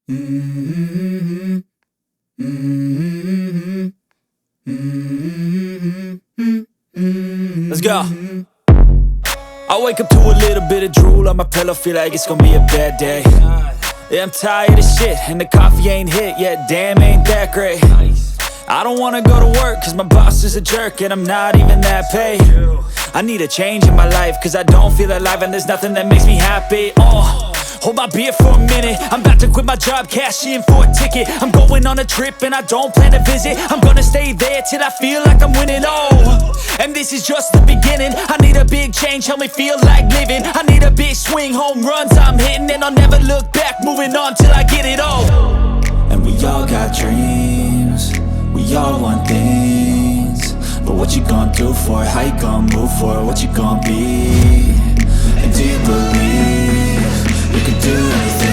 Mm-hmm. Mm-hmm. Mm-hmm. Let's go. I wake up to a little bit of drool on my pillow, feel like it's gonna be a bad day. Yeah, I'm tired of shit, and the coffee ain't hit yet, damn, ain't that great. I don't wanna go to work, cause my boss is a jerk, and I'm not even that paid. I need a change in my life, cause I don't feel alive, and there's nothing that makes me happy. Hold my beer for a minute, I'm about to quit my job, cash in for a ticket. I'm going on a trip and I don't plan to visit. I'm gonna stay there till I feel like I'm winning, and this is just the beginning. I need a big change, help me feel like living. I need a big swing, home runs I'm hitting, and I'll never look back, moving on till I get it all. And we all got dreams, we all want things, but what you gonna do for it? How you gonna move for it? What you gonna be? And do you believe you can do anything?